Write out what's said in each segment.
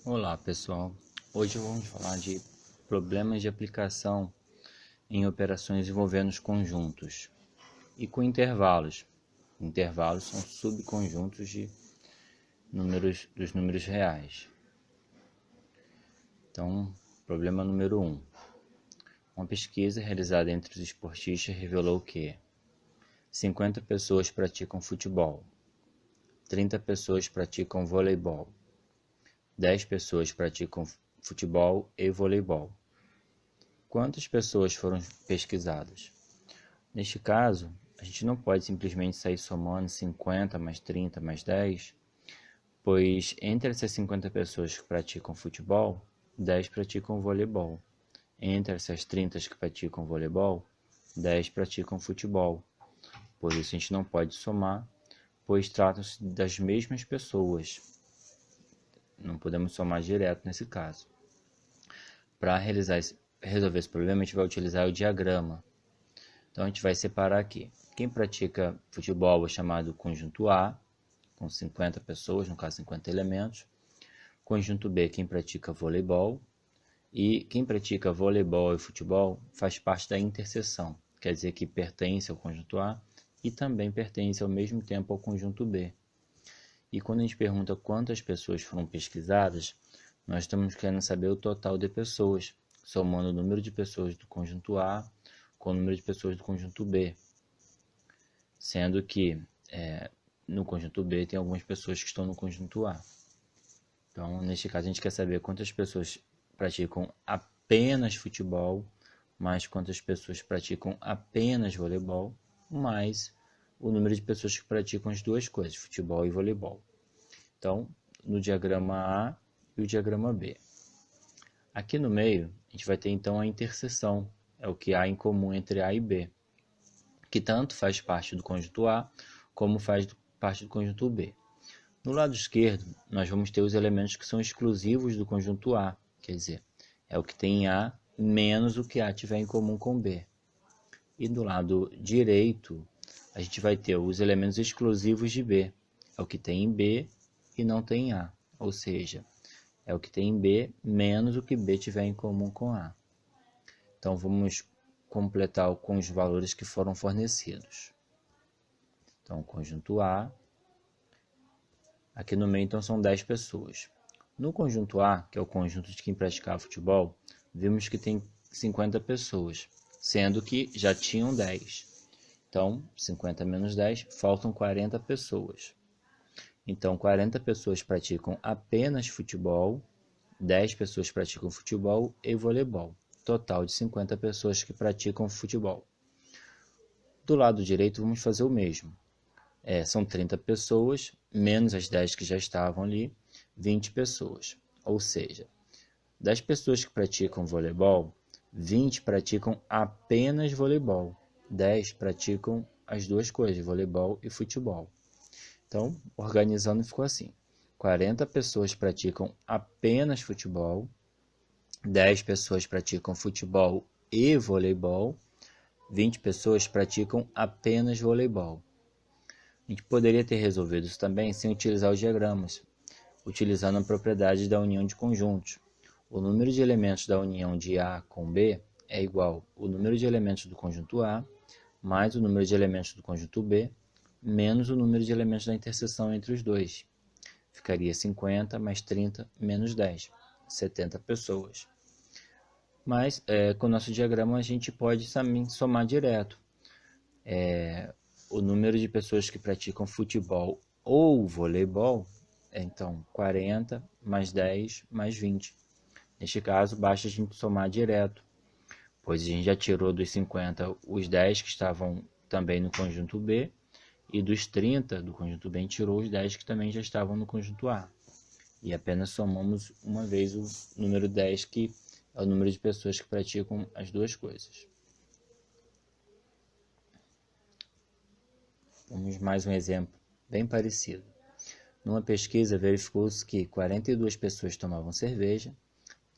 Olá pessoal, hoje vamos falar de problemas de aplicação em operações envolvendo os conjuntos e com intervalos. Intervalos são subconjuntos de dos números reais. Então, problema número 1. Uma pesquisa realizada entre os esportistas revelou que 50 pessoas praticam futebol, 30 pessoas praticam voleibol, 10 pessoas praticam futebol e voleibol. Quantas pessoas foram pesquisadas? Neste caso, a gente não pode simplesmente sair somando 50 mais 30 mais 10, pois entre essas 50 pessoas que praticam futebol, 10 praticam voleibol. Entre essas 30 que praticam voleibol, 10 praticam futebol. Por isso a gente não pode somar, pois tratam-se das mesmas pessoas. Não podemos somar direto nesse caso. Para resolver esse problema, a gente vai utilizar o diagrama. Então a gente vai separar aqui. Quem pratica futebol é chamado conjunto A, com 50 pessoas, no caso 50 elementos. Conjunto B, quem pratica voleibol. E quem pratica voleibol e futebol faz parte da interseção, quer dizer que pertence ao conjunto A e também pertence ao mesmo tempo ao conjunto B. E quando a gente pergunta quantas pessoas foram pesquisadas, nós estamos querendo saber o total de pessoas, somando o número de pessoas do conjunto A com o número de pessoas do conjunto B. Sendo que no conjunto B tem algumas pessoas que estão no conjunto A. Então, neste caso, a gente quer saber quantas pessoas praticam apenas futebol, mais quantas pessoas praticam apenas voleibol, mais o número de pessoas que praticam as duas coisas, futebol e voleibol. Então, no diagrama A e o diagrama B. Aqui no meio, a gente vai ter então a interseção, é o que há em comum entre A e B, que tanto faz parte do conjunto A, como faz parte do conjunto B. No lado esquerdo, nós vamos ter os elementos que são exclusivos do conjunto A, quer dizer, é o que tem em A menos o que A tiver em comum com B. E do lado direito, a gente vai ter os elementos exclusivos de B, é o que tem em B e não tem em A, ou seja, é o que tem em B menos o que B tiver em comum com A. Então vamos completar com os valores que foram fornecidos. Então, conjunto A, aqui no meio então são 10 pessoas. No conjunto A, que é o conjunto de quem praticava futebol, vimos que tem 50 pessoas, sendo que já tinham 10. Então, 50 menos 10, faltam 40 pessoas. Então, 40 pessoas praticam apenas futebol, 10 pessoas praticam futebol e voleibol. Total de 50 pessoas que praticam futebol. Do lado direito, vamos fazer o mesmo. São 30 pessoas, menos as 10 que já estavam ali, 20 pessoas. Ou seja, das pessoas que praticam voleibol, 20 praticam apenas voleibol. 10 praticam as duas coisas, voleibol e futebol. Então, organizando ficou assim. 40 pessoas praticam apenas futebol, 10 pessoas praticam futebol e voleibol, 20 pessoas praticam apenas voleibol. A gente poderia ter resolvido isso também sem utilizar os diagramas, utilizando a propriedade da união de conjuntos. O número de elementos da união de A com B é igual ao número de elementos do conjunto A mais o número de elementos do conjunto B menos o número de elementos da interseção entre os dois. Ficaria 50 mais 30 menos 10, 70 pessoas. Mas com o nosso diagrama a gente pode também somar direto. O número de pessoas que praticam futebol ou voleibol é então 40 mais 10 mais 20. Neste caso, basta a gente somar direto, pois a gente já tirou dos 50 os 10 que estavam também no conjunto B, e dos 30 do conjunto B, a gente tirou os 10 que também já estavam no conjunto A. E apenas somamos uma vez o número 10, que é o número de pessoas que praticam as duas coisas. Vamos mais um exemplo bem parecido. Numa pesquisa, verificou-se que 42 pessoas tomavam cerveja,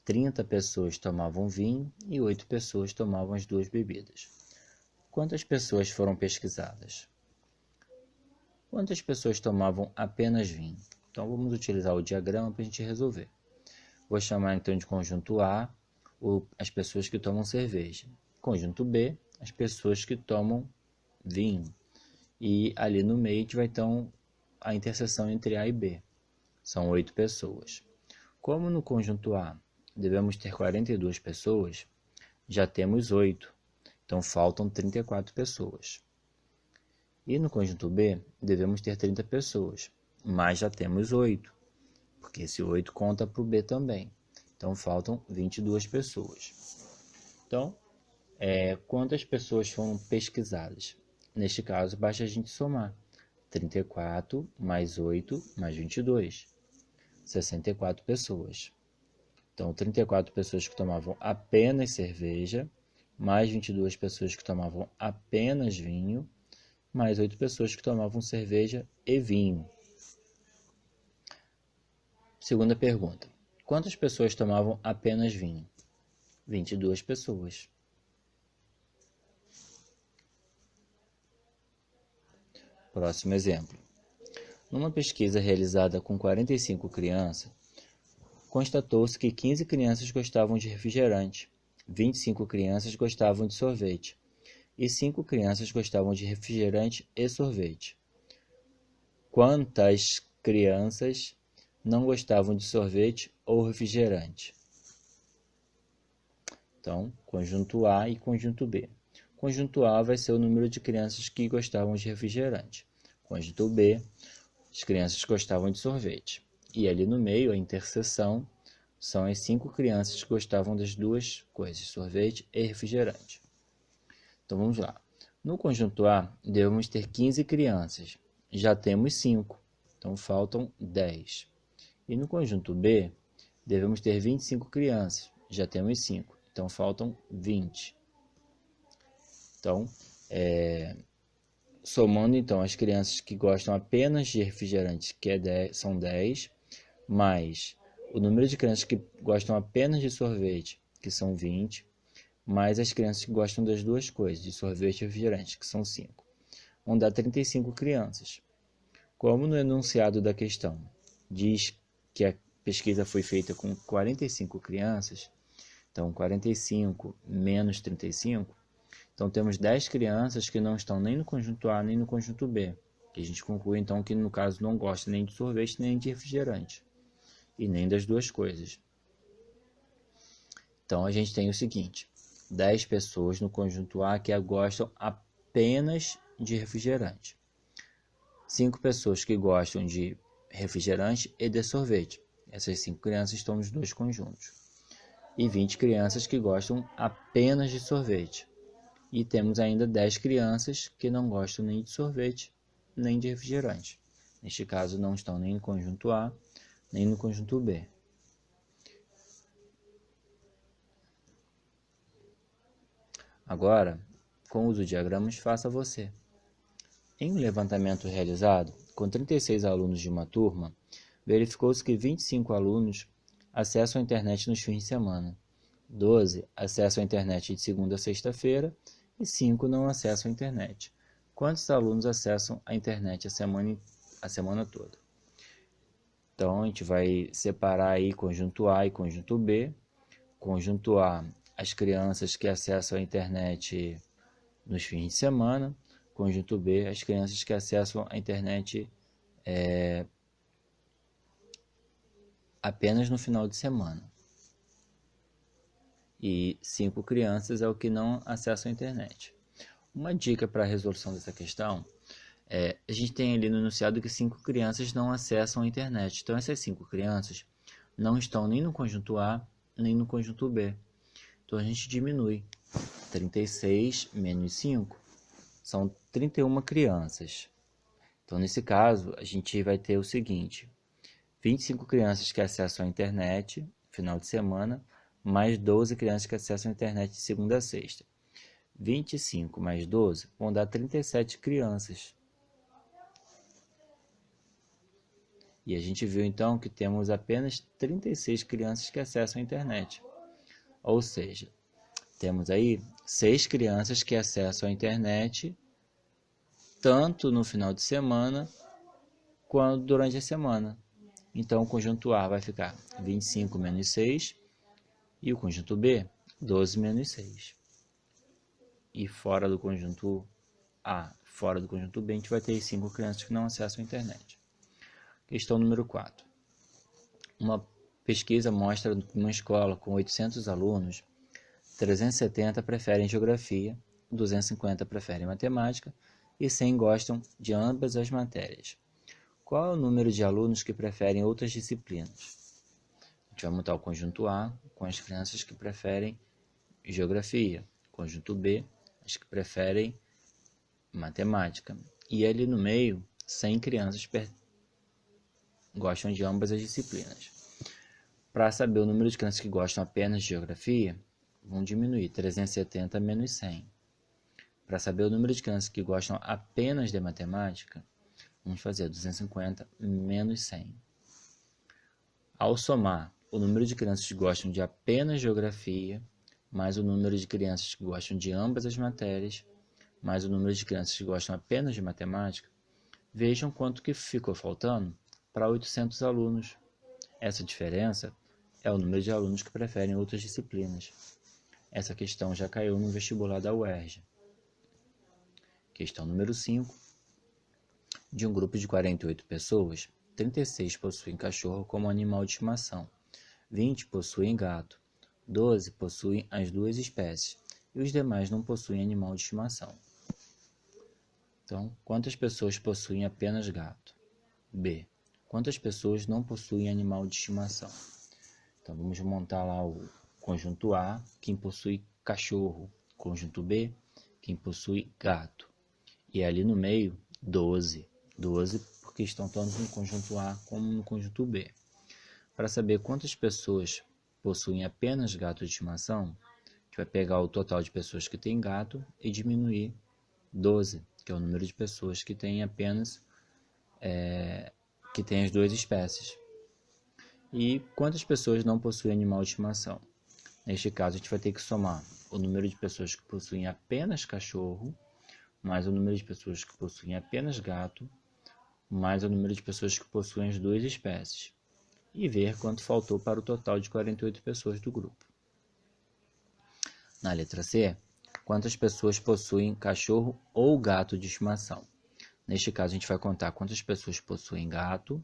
30 pessoas tomavam vinho e 8 pessoas tomavam as duas bebidas. Quantas pessoas foram pesquisadas? Quantas pessoas tomavam apenas vinho? Então vamos utilizar o diagrama para a gente resolver. Vou chamar então de conjunto A as pessoas que tomam cerveja. Conjunto B, as pessoas que tomam vinho. E ali no meio a gente vai ter a interseção entre A e B. São 8 pessoas. Como no conjunto A devemos ter 42 pessoas, já temos 8. Então faltam 34 pessoas. E no conjunto B devemos ter 30 pessoas, mas já temos 8, porque esse 8 conta para o B também. Então faltam 22 pessoas. Então, quantas pessoas foram pesquisadas? Neste caso, basta a gente somar 34 mais 8 mais 22. 64 pessoas. Então, 34 pessoas que tomavam apenas cerveja, mais 22 pessoas que tomavam apenas vinho, mais 8 pessoas que tomavam cerveja e vinho. Segunda pergunta. Quantas pessoas tomavam apenas vinho? 22 pessoas. Próximo exemplo. Numa pesquisa realizada com 45 crianças, constatou-se que 15 crianças gostavam de refrigerante, 25 crianças gostavam de sorvete e 5 crianças gostavam de refrigerante e sorvete. Quantas crianças não gostavam de sorvete ou refrigerante? Então, conjunto A e conjunto B. Conjunto A vai ser o número de crianças que gostavam de refrigerante. Conjunto B, as crianças gostavam de sorvete. E ali no meio, a interseção, são as 5 crianças que gostavam das duas coisas, sorvete e refrigerante. Então vamos lá. No conjunto A, devemos ter 15 crianças. Já temos 5, então faltam 10. E no conjunto B, devemos ter 25 crianças. Já temos 5, então faltam 20. Então, somando então as crianças que gostam apenas de refrigerante, que são 10, mais o número de crianças que gostam apenas de sorvete, que são 20, mais as crianças que gostam das duas coisas, de sorvete e refrigerante, que são 5. Vão dar 35 crianças. Como no enunciado da questão diz que a pesquisa foi feita com 45 crianças, então 45 menos 35, então temos 10 crianças que não estão nem no conjunto A nem no conjunto B. Que a gente conclui então que no caso não gosta nem de sorvete nem de refrigerante. E nem das duas coisas. Então a gente tem o seguinte: 10 pessoas no conjunto A que gostam apenas de refrigerante. 5 pessoas que gostam de refrigerante e de sorvete. Essas 5 crianças estão nos dois conjuntos. E 20 crianças que gostam apenas de sorvete. E temos ainda 10 crianças que não gostam nem de sorvete, nem de refrigerante. Neste caso, não estão nem no conjunto A, nem no conjunto B. Agora, com o uso de diagramas, faça você. Em um levantamento realizado com 36 alunos de uma turma, verificou-se que 25 alunos acessam a internet nos fins de semana, 12 acessam a internet de segunda a sexta-feira e 5 não acessam a internet. Quantos alunos acessam a internet a semana toda? Então, a gente vai separar aí conjunto A e conjunto B. Conjunto A, as crianças que acessam a internet nos fins de semana. Conjunto B, as crianças que acessam a internet apenas no final de semana. E 5 crianças é o que não acessam a internet. Uma dica para a resolução dessa questão a gente tem ali no enunciado que 5 crianças não acessam a internet. Então essas 5 crianças não estão nem no conjunto A, nem no conjunto B. Então a gente diminui. 36 menos 5 são 31 crianças. Então nesse caso a gente vai ter o seguinte: 25 crianças que acessam a internet no final de semana, mais 12 crianças que acessam a internet de segunda a sexta. 25 mais 12 vão dar 37 crianças. E a gente viu então que temos apenas 36 crianças que acessam a internet. Ou seja, temos aí 6 crianças que acessam a internet tanto no final de semana quanto durante a semana. Então, o conjunto A vai ficar 25 menos 6 e o conjunto B, 12 menos 6. E fora do conjunto A, fora do conjunto B, a gente vai ter 5 crianças que não acessam a internet. Questão número 4. Uma pesquisa mostra que numa escola com 800 alunos, 370 preferem geografia, 250 preferem matemática e 100 gostam de ambas as matérias. Qual é o número de alunos que preferem outras disciplinas? A gente vai montar o conjunto A com as crianças que preferem geografia, conjunto B, as que preferem matemática. E ali no meio, 100 crianças gostam de ambas as disciplinas. Para saber o número de crianças que gostam apenas de geografia, vamos diminuir 370 menos 100. Para saber o número de crianças que gostam apenas de matemática, vamos fazer 250 menos 100. Ao somar o número de crianças que gostam de apenas geografia, mais o número de crianças que gostam de ambas as matérias, mais o número de crianças que gostam apenas de matemática, vejam quanto que ficou faltando para 800 alunos. Essa diferença é o número de alunos que preferem outras disciplinas. Essa questão já caiu no vestibular da UERJ. Questão número 5. De um grupo de 48 pessoas, 36 possuem cachorro como animal de estimação, 20 possuem gato, 12 possuem as duas espécies e os demais não possuem animal de estimação. Então, quantas pessoas possuem apenas gato? B. Quantas pessoas não possuem animal de estimação? Então, vamos montar lá o conjunto A, quem possui cachorro. Conjunto B, quem possui gato. E ali no meio, 12. 12 porque estão tanto no conjunto A como no conjunto B. Para saber quantas pessoas possuem apenas gato de estimação, a gente vai pegar o total de pessoas que têm gato e diminuir 12, que é o número de pessoas que têm apenas que têm as duas espécies. E quantas pessoas não possuem animal de estimação? Neste caso, a gente vai ter que somar o número de pessoas que possuem apenas cachorro, mais o número de pessoas que possuem apenas gato, mais o número de pessoas que possuem as duas espécies, e ver quanto faltou para o total de 48 pessoas do grupo. Na letra C, quantas pessoas possuem cachorro ou gato de estimação? Neste caso, a gente vai contar quantas pessoas possuem gato,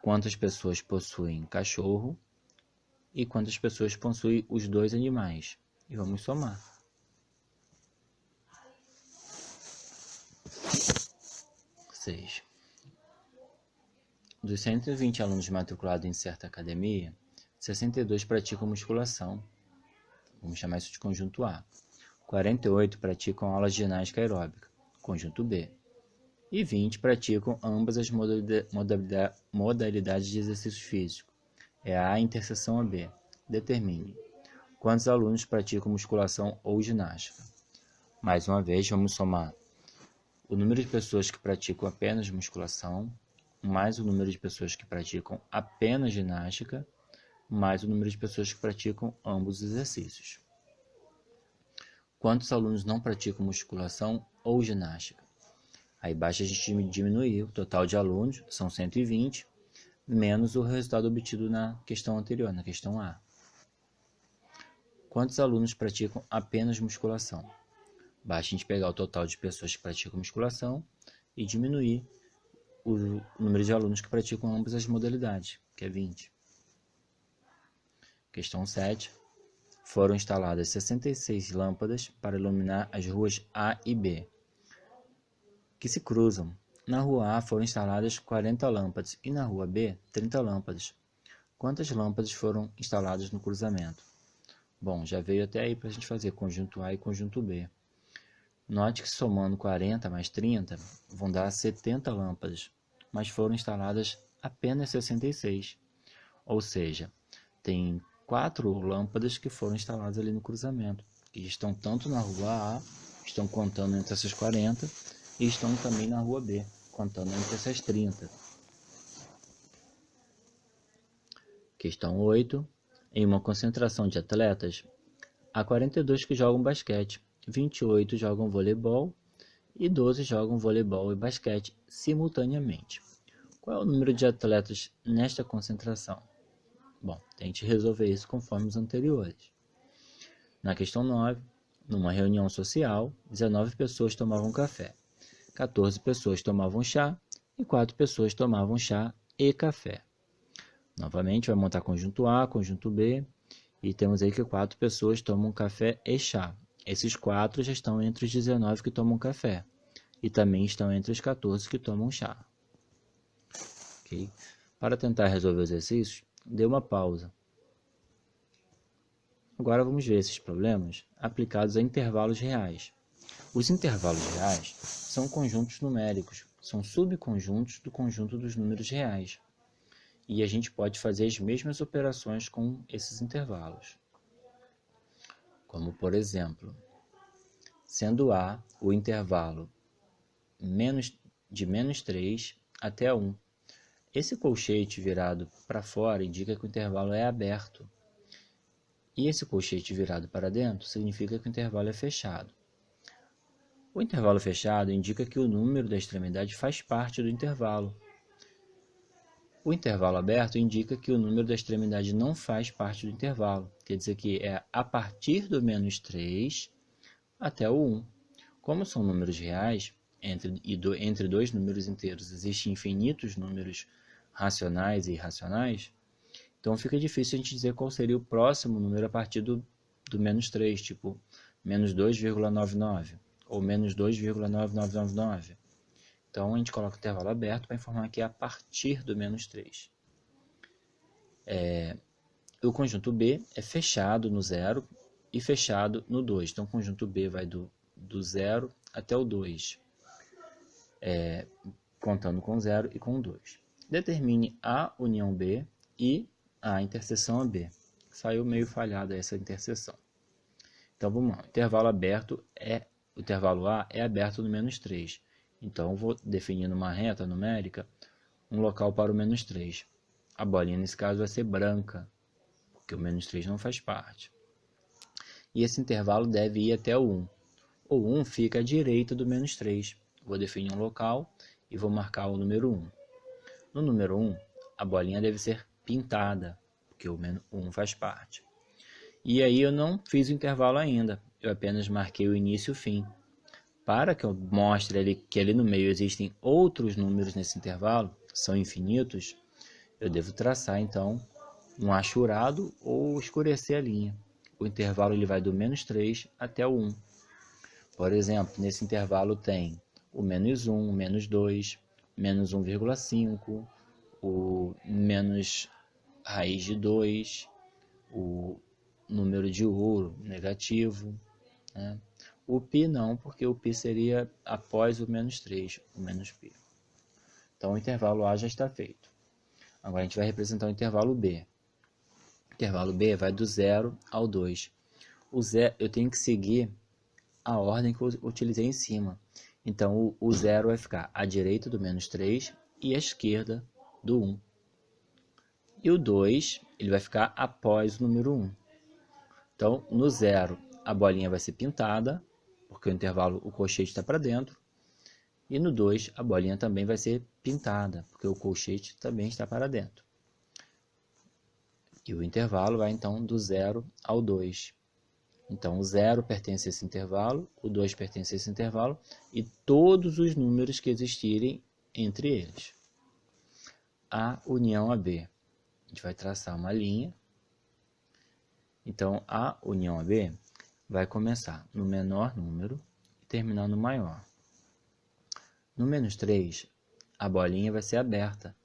quantas pessoas possuem cachorro e quantas pessoas possuem os dois animais. E vamos somar. 6. Dos 120 alunos matriculados em certa academia, 62 praticam musculação. Vamos chamar isso de conjunto A. 48 praticam aulas de ginástica aeróbica, conjunto B. E 20 praticam ambas as modalidades de exercício físico. É A interseção a B. Determine quantos alunos praticam musculação ou ginástica. Mais uma vez, vamos somar o número de pessoas que praticam apenas musculação, mais o número de pessoas que praticam apenas ginástica, mais o número de pessoas que praticam ambos os exercícios. Quantos alunos não praticam musculação ou ginástica? Aí basta a gente diminuir o total de alunos, são 120, menos o resultado obtido na questão anterior, na questão A. Quantos alunos praticam apenas musculação? Basta a gente pegar o total de pessoas que praticam musculação e diminuir o número de alunos que praticam ambas as modalidades, que é 20. Questão 7. Foram instaladas 66 lâmpadas para iluminar as ruas A e B, que se cruzam. Na rua A foram instaladas 40 lâmpadas e na rua B 30 lâmpadas. Quantas lâmpadas foram instaladas no cruzamento? Bom, já veio até aí para a gente fazer conjunto A e conjunto B. Note que somando 40 mais 30 vão dar 70 lâmpadas, mas foram instaladas apenas 66. Ou seja, tem 4 lâmpadas que foram instaladas ali no cruzamento, que estão tanto na rua A, estão contando entre essas 40, e estão também na rua B, contando entre essas 30. Questão 8. Em uma concentração de atletas, há 42 que jogam basquete, 28 jogam voleibol e 12 jogam voleibol e basquete simultaneamente. Qual é o número de atletas nesta concentração? Bom, tente resolver isso conforme os anteriores. Na questão 9, numa reunião social, 19 pessoas tomavam café, 14 pessoas tomavam chá e 4 pessoas tomavam chá e café. Novamente, vai montar conjunto A, conjunto B, e temos aí que 4 pessoas tomam café e chá. Esses 4 já estão entre os 19 que tomam café, e também estão entre os 14 que tomam chá. Okay? Para tentar resolver os exercícios, dê uma pausa. Agora vamos ver esses problemas aplicados a intervalos reais. Os intervalos reais são conjuntos numéricos, são subconjuntos do conjunto dos números reais. E a gente pode fazer as mesmas operações com esses intervalos. Como, por exemplo, sendo A o intervalo de menos 3 até 1. Esse colchete virado para fora indica que o intervalo é aberto. E esse colchete virado para dentro significa que o intervalo é fechado. O intervalo fechado indica que o número da extremidade faz parte do intervalo. O intervalo aberto indica que o número da extremidade não faz parte do intervalo. Quer dizer que é a partir do menos 3 até o 1. Como são números reais, entre dois números inteiros existem infinitos números racionais e irracionais, então fica difícil a gente dizer qual seria o próximo número a partir do menos 3, tipo menos 2,99 ou menos 2,9999. Então a gente coloca o intervalo aberto para informar que é a partir do menos 3. O conjunto B é fechado no 0 e fechado no 2. Então o conjunto B vai do 0 até o 2, contando com 0 e com 2. Determine A união B e a interseção a B. Saiu meio falhada essa interseção. Então vamos lá. O intervalo A é aberto no menos 3. Então eu vou definir numa reta numérica um local para o menos 3. A bolinha nesse caso vai ser branca, porque o menos 3 não faz parte. E esse intervalo deve ir até o 1. O 1 fica à direita do menos 3. Vou definir um local e vou marcar o número 1. No número 1, a bolinha deve ser pintada, porque o 1 faz parte. E aí eu não fiz o intervalo ainda, eu apenas marquei o início e o fim. Para que eu mostre que ali no meio existem outros números nesse intervalo, são infinitos, eu devo traçar então um achurado ou escurecer a linha. O intervalo ele vai do menos 3 até o 1. Por exemplo, nesse intervalo tem o menos 1, o menos 2, menos 1,5, o menos raiz de 2, o número de ouro negativo, né? O π não, porque o π seria após o menos 3, o menos π. Então o intervalo A já está feito. Agora a gente vai representar o intervalo B. O intervalo B vai do 0 ao 2. Eu tenho que seguir a ordem que eu utilizei em cima. Então o 0 vai ficar à direita do menos 3 e à esquerda do 1. E o 2 ele vai ficar após o número 1. Então no 0 a bolinha vai ser pintada, porque o colchete está para dentro. E no 2 a bolinha também vai ser pintada, porque o colchete também está para dentro. E o intervalo vai então do 0 ao 2. Então o 0 pertence a esse intervalo, o 2 pertence a esse intervalo e todos os números que existirem entre eles. A união a B. A gente vai traçar uma linha. Então A união a B vai começar no menor número e terminar no maior. No menos 3, a bolinha vai ser aberta.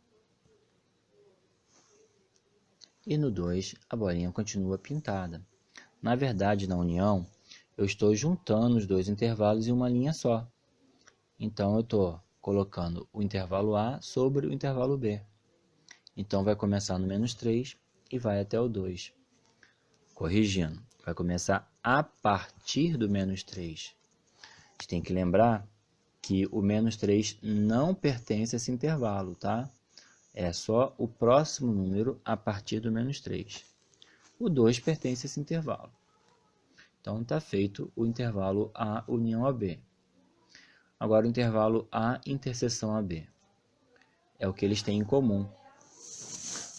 E no 2, a bolinha continua pintada. Na verdade, na união, eu estou juntando os dois intervalos em uma linha só. Então, eu estou colocando o intervalo A sobre o intervalo B. Então, vai começar no menos 3 e vai até o 2. Corrigindo, vai começar a partir do menos 3. A gente tem que lembrar que o menos 3 não pertence a esse intervalo, tá? É só o próximo número a partir do menos 3. O 2 pertence a esse intervalo. Então, está feito o intervalo A união a B. Agora, o intervalo A interseção a B. é o que eles têm em comum.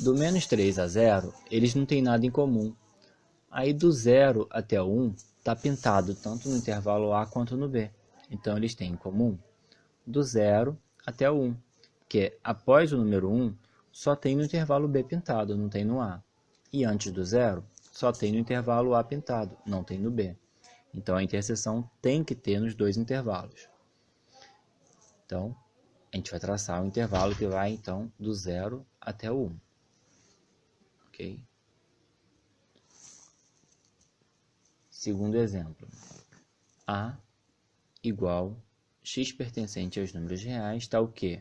Do menos 3 a 0, eles não têm nada em comum. Aí do 0 até o 1 está pintado tanto no intervalo A quanto no B. Então eles têm em comum do 0 até o 1, que após o número 1 só tem no intervalo B pintado, não tem no A. E antes do 0 só tem no intervalo A pintado, não tem no B. Então a interseção tem que ter nos dois intervalos. Então a gente vai traçar o intervalo que vai então do 0 até o 1. Ok? Segundo exemplo. A igual x pertencente aos números reais, tal que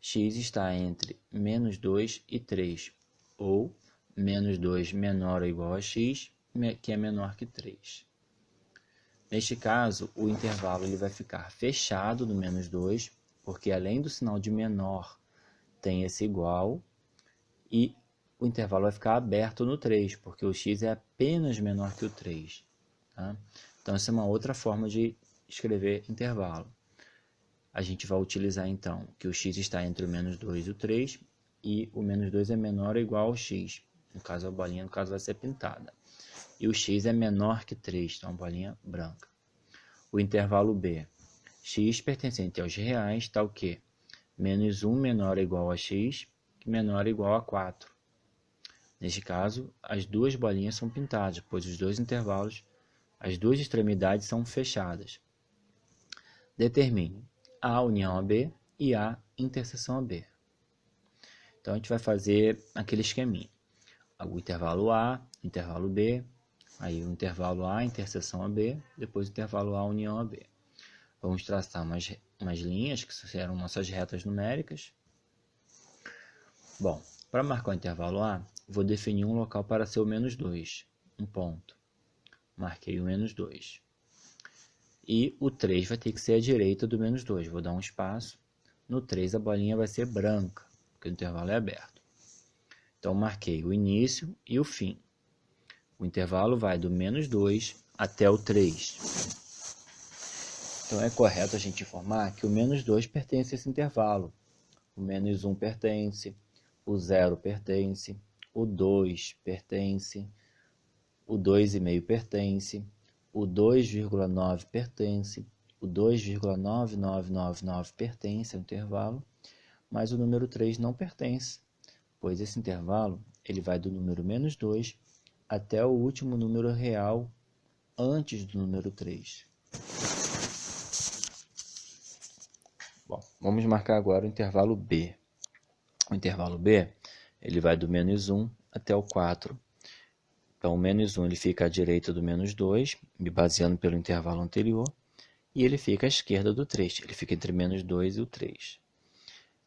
x está entre menos 2 e 3, ou menos 2 menor ou igual a x, que é menor que 3. Neste caso, o intervalo ele vai ficar fechado no menos 2, porque além do sinal de menor, tem esse igual, e o intervalo vai ficar aberto no 3, porque o x é apenas menor que o 3. Tá? Então, essa é uma outra forma de escrever intervalo. A gente vai utilizar, então, que o x está entre o menos 2 e o 3, e o menos 2 é menor ou igual ao x. No caso, a bolinha vai ser pintada. E o x é menor que 3, então a bolinha branca. O intervalo B. X pertencente aos reais, tal que menos 1 menor ou igual a x, que menor ou igual a 4. Neste caso, as duas bolinhas são pintadas, pois os dois intervalos, as duas extremidades são fechadas. Determine A união a B e A interseção a B. Então, a gente vai fazer aquele esqueminha. O intervalo A, intervalo B, aí o intervalo A, interseção a B, depois o intervalo A, união a B. Vamos traçar umas linhas, que serão nossas retas numéricas. Bom, para marcar o intervalo A, vou definir um local para ser o menos 2, um ponto. Marquei o menos 2. E o 3 vai ter que ser à direita do menos 2. Vou dar um espaço. No 3 a bolinha vai ser branca, porque o intervalo é aberto. Então, marquei o início e o fim. O intervalo vai do menos 2 até o 3. Então, é correto a gente informar que o menos 2 pertence a esse intervalo. O menos 1 pertence, o 0 pertence, o 2 pertence, o 2,5 pertence, o 2,9 pertence, o 2,9999 pertence ao intervalo, mas o número 3 não pertence, pois esse intervalo ele vai do número menos 2 até o último número real antes do número 3. Bom, vamos marcar agora o intervalo B. O intervalo B ele vai do menos 1 até o 4. Então, o menos 1 ele fica à direita do menos 2, me baseando pelo intervalo anterior, e ele fica à esquerda do 3, ele fica entre menos 2 e o 3.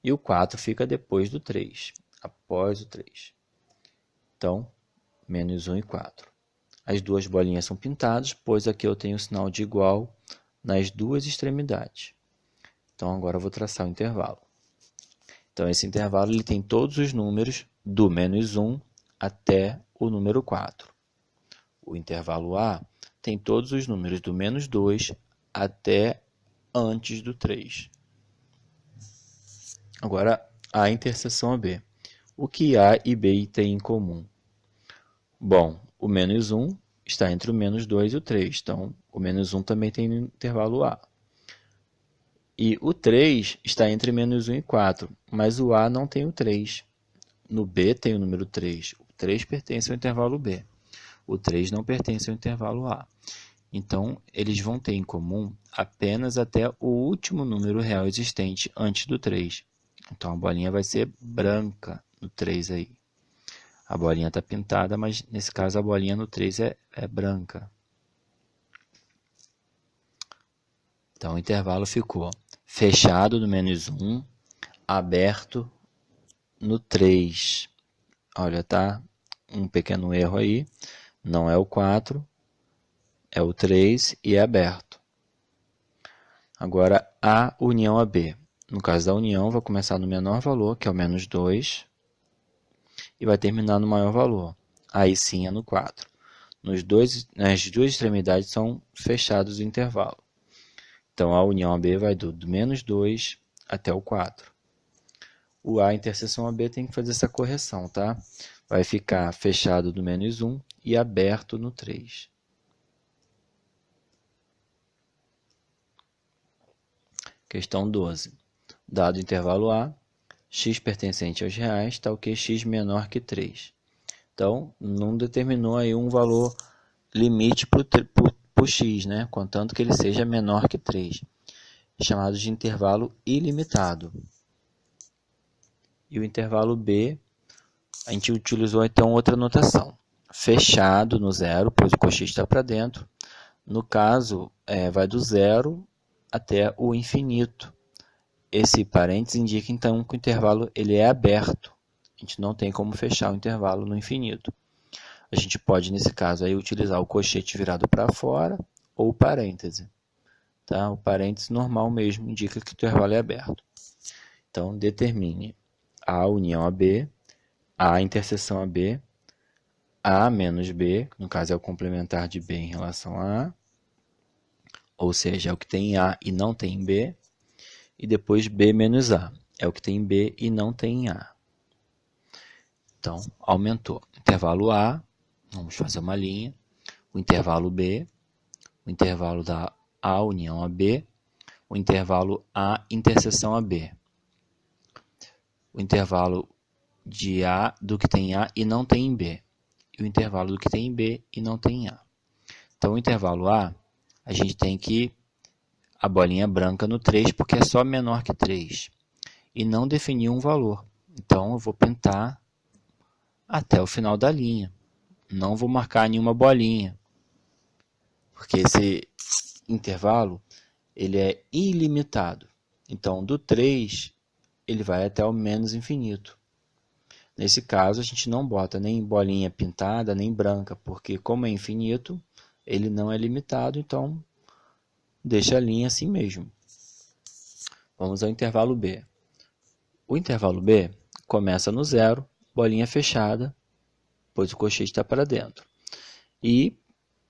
E o 4 fica depois do 3, após o 3. Então, menos 1 e 4. As duas bolinhas são pintadas, pois aqui eu tenho o sinal de igual nas duas extremidades. Então, agora eu vou traçar o intervalo. Então, esse intervalo ele tem todos os números do menos 1 até o número 4. O intervalo A tem todos os números do menos 2 até antes do 3. Agora, a interseção a B. O que A e B têm em comum? Bom, o menos 1 está entre o menos 2 e o 3, então o menos 1 também tem no intervalo A. E o 3 está entre menos 1 e 4, mas o A não tem o 3. No B tem o número 3. O 3 pertence ao intervalo B. O 3 não pertence ao intervalo A. Então, eles vão ter em comum apenas até o último número real existente antes do 3. Então, a bolinha vai ser branca no 3 aí. A bolinha está pintada, mas nesse caso a bolinha no 3 é branca. Então, o intervalo ficou fechado no menos 1, aberto no 3. Olha, tá um pequeno erro aí. Não é o 4, é o 3 e é aberto. Agora, A união a B. No caso da união, vai começar no menor valor, que é o menos 2, e vai terminar no maior valor. Aí sim é no 4. Nas duas extremidades são fechados o intervalo. Então, a união a B vai do menos 2 até o 4. o A interseção AB tem que fazer essa correção, tá? Vai ficar fechado no menos 1 e aberto no 3. Questão 12. Dado o intervalo A, x pertencente aos reais, tal que x menor que 3. Então, não determinou aí um valor limite para o x, né? Contanto que ele seja menor que 3. Chamado de intervalo ilimitado. E o intervalo B, a gente utilizou então outra notação. Fechado no zero, pois o cox está para dentro. No caso, vai do zero até o infinito. Esse parênteses indica então que o intervalo ele é aberto. A gente não tem como fechar o intervalo no infinito. A gente pode, nesse caso, aí, utilizar o colchete virado para fora ou o parêntese. Tá? O parêntese normal mesmo indica que o intervalo é aberto. Então, determine A união a B, A interseção a B, A menos B, no caso é o complementar de B em relação a A, ou seja, é o que tem em A e não tem em B, e depois B menos A, é o que tem em B e não tem em A. Então, aumentou. Intervalo A, vamos fazer uma linha, o intervalo B, o intervalo da A união a B, o intervalo A interseção a B. O intervalo de A do que tem em A e não tem em B. E o intervalo do que tem em B e não tem em A. Então, o intervalo A, a gente tem que a bolinha branca no 3, porque é só menor que 3. E não definir um valor. Então, eu vou pintar até o final da linha. Não vou marcar nenhuma bolinha. Porque esse intervalo ele é ilimitado. Então, do 3, ele vai até o menos infinito. Nesse caso, a gente não bota nem bolinha pintada, nem branca, porque como é infinito, ele não é limitado, então deixa a linha assim mesmo. Vamos ao intervalo B. O intervalo B começa no zero, bolinha fechada, pois o colchete está para dentro. E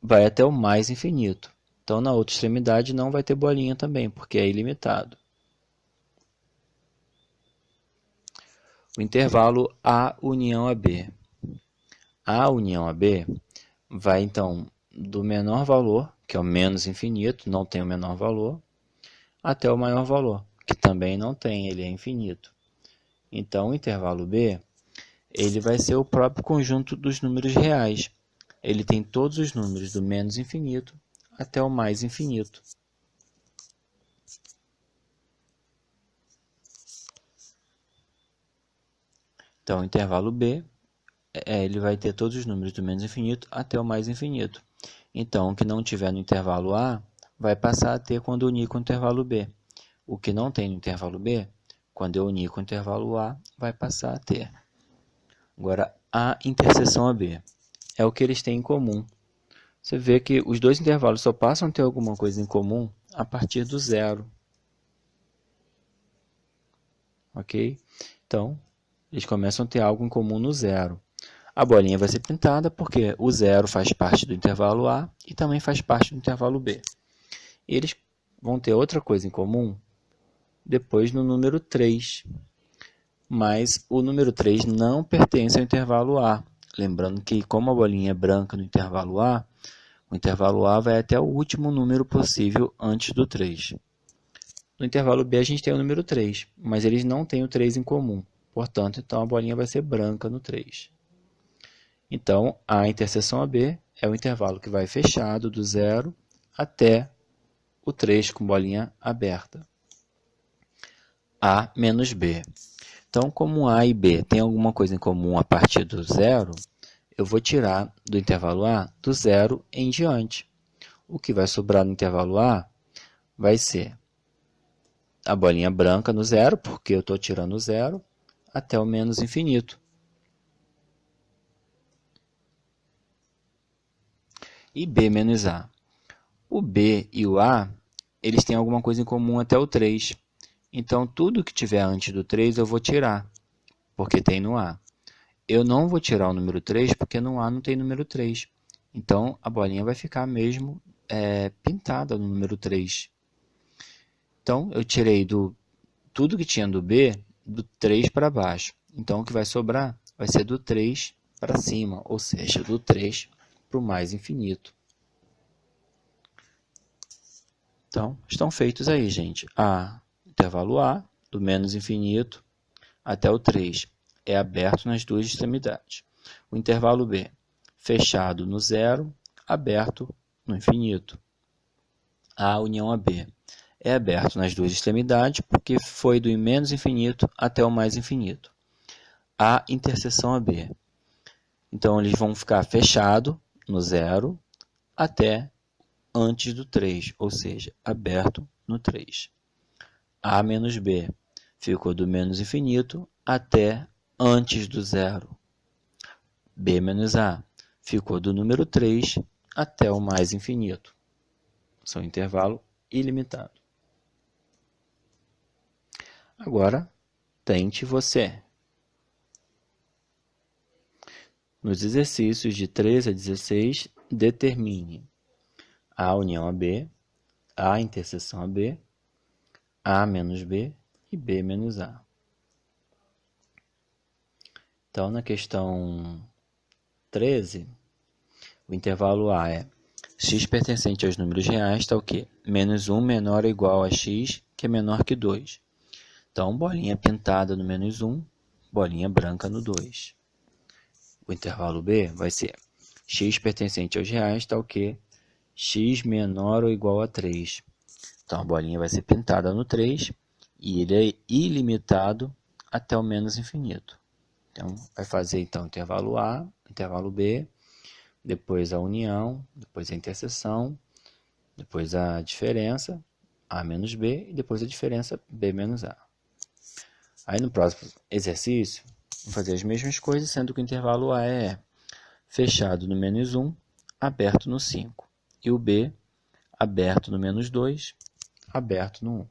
vai até o mais infinito. Então, na outra extremidade não vai ter bolinha também, porque é ilimitado. O intervalo A união a B. A união a B vai, então, do menor valor, que é o menos infinito, não tem o menor valor, até o maior valor, que também não tem, ele é infinito. Então, o intervalo B, ele vai ser o próprio conjunto dos números reais. Ele tem todos os números do menos infinito até o mais infinito. Então, o intervalo B, ele vai ter todos os números do menos infinito até o mais infinito. Então, o que não tiver no intervalo A, vai passar a ter quando unir com o intervalo B. O que não tem no intervalo B, quando eu unir com o intervalo A, vai passar a ter. Agora, A interseção a B. É o que eles têm em comum. Você vê que os dois intervalos só passam a ter alguma coisa em comum a partir do zero. Ok? Então, eles começam a ter algo em comum no zero. A bolinha vai ser pintada porque o zero faz parte do intervalo A e também faz parte do intervalo B. E eles vão ter outra coisa em comum depois no número 3. Mas o número 3 não pertence ao intervalo A. Lembrando que, como a bolinha é branca no intervalo A, o intervalo A vai até o último número possível antes do 3. No intervalo B a gente tem o número 3, mas eles não têm o 3 em comum. Portanto, então a bolinha vai ser branca no 3. Então, A interseção a B é o intervalo que vai fechado do 0 até o 3 com bolinha aberta. A menos B. Então, como A e B têm alguma coisa em comum a partir do 0, eu vou tirar do intervalo A do 0 em diante. O que vai sobrar no intervalo A vai ser a bolinha branca no 0, porque eu estou tirando o 0, até o menos infinito. E B menos A. O B e o A, eles têm alguma coisa em comum até o 3. Então, tudo que tiver antes do 3 eu vou tirar, porque tem no A. Eu não vou tirar o número 3, porque no A não tem número 3. Então, a bolinha vai ficar mesmo pintada no número 3. Então, eu tirei tudo que tinha do B, do 3 para baixo. Então, o que vai sobrar vai ser do 3 para cima, ou seja, do 3 para o mais infinito. Então, estão feitos aí, gente. Intervalo A, do menos infinito até o 3, é aberto nas duas extremidades. O intervalo B, fechado no zero, aberto no infinito. A união a B é aberto nas duas extremidades, porque foi do menos infinito até o mais infinito. A interseção a B. Então, eles vão ficar fechado no zero até antes do 3, ou seja, aberto no 3. A menos B ficou do menos infinito até antes do zero. B menos A ficou do número 3 até o mais infinito. São intervalo ilimitado. Agora, tente você. Nos exercícios de 13 a 16, determine A união a B, A interseção a B, A menos B e B menos A. Então, na questão 13, o intervalo A é x pertencente aos números reais está o quê? Menos 1 menor ou igual a x, que é menor que 2. Então, bolinha pintada no menos 1, bolinha branca no 2. O intervalo B vai ser x pertencente aos reais está o quê? X menor ou igual a 3. Então, a bolinha vai ser pintada no 3 e ele é ilimitado até o menos infinito. Então, vai fazer então intervalo A, intervalo B, depois a união, depois a interseção, depois a diferença, A menos B, e depois a diferença, B menos A. Aí no próximo exercício, vamos fazer as mesmas coisas, sendo que o intervalo A é fechado no menos 1, aberto no 5. E o B, aberto no menos 2, aberto no 1.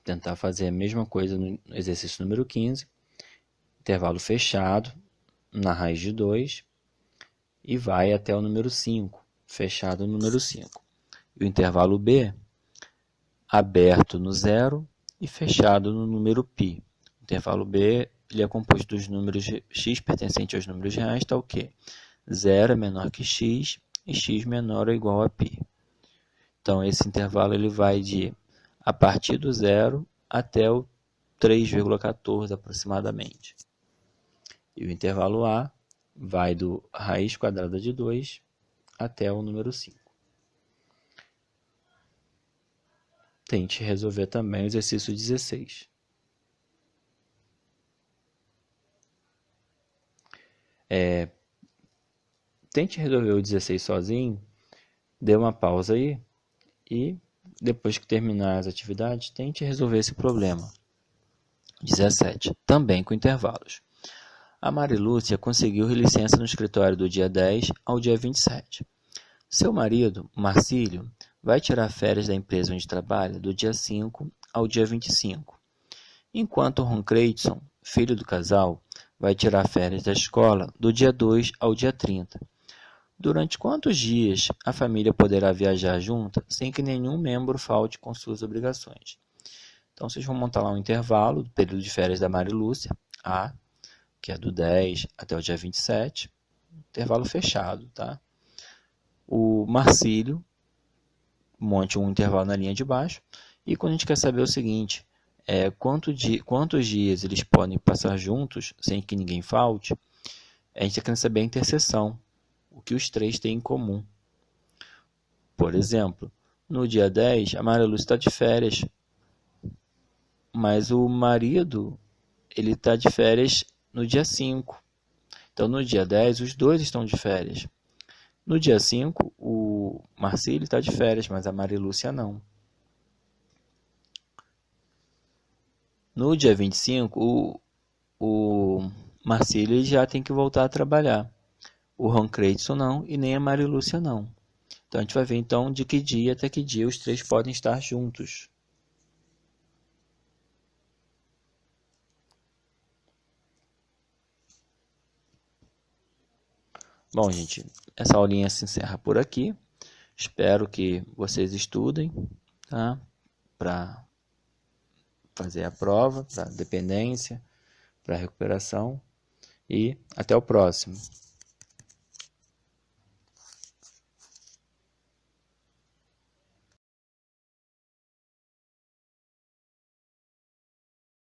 Tentar fazer a mesma coisa no exercício número 15. Intervalo fechado na raiz de 2 e vai até o número 5, fechado no número 5. E o intervalo B, aberto no 0 e fechado no número π. O intervalo B ele é composto dos números x pertencente aos números reais, está o quê? 0 é menor que x e x menor ou igual a π. Então, esse intervalo ele vai de a partir do 0 até o 3,14 aproximadamente. E o intervalo A vai do raiz quadrada de 2 até o número 5. Tente resolver também o exercício 16. Tente resolver o 16 sozinho, dê uma pausa aí e depois que terminar as atividades, tente resolver esse problema. 17. Também com intervalos. A Marilúcia conseguiu licença no escritório do dia 10 ao dia 27. Seu marido, Marcílio, vai tirar férias da empresa onde trabalha do dia 5 ao dia 25. Enquanto Ron Creighton, filho do casal, vai tirar férias da escola do dia 2 ao dia 30. Durante quantos dias a família poderá viajar junta sem que nenhum membro falte com suas obrigações? Então, vocês vão montar lá um intervalo do período de férias da Marilúcia, A, que é do 10 até o dia 27, intervalo fechado, tá? O Marcílio, monte um intervalo na linha de baixo, e quando a gente quer saber o seguinte, quantos dias eles podem passar juntos sem que ninguém falte, a gente está querendo saber a interseção, o que os três têm em comum. Por exemplo, no dia 10, a Maria Lúcia está de férias, mas o marido ele está de férias no dia 5. Então, no dia 10, os dois estão de férias. No dia 5, o Marcílio está de férias, mas a Maria Lúcia não. No dia 25, o Marcílio já tem que voltar a trabalhar. O Ron Creighton não e nem a Maria Lúcia não. Então, a gente vai ver então de que dia até que dia os três podem estar juntos. Bom, gente, essa aulinha se encerra por aqui. Espero que vocês estudem, tá? Para fazer a prova, para dependência, para recuperação, e até o próximo.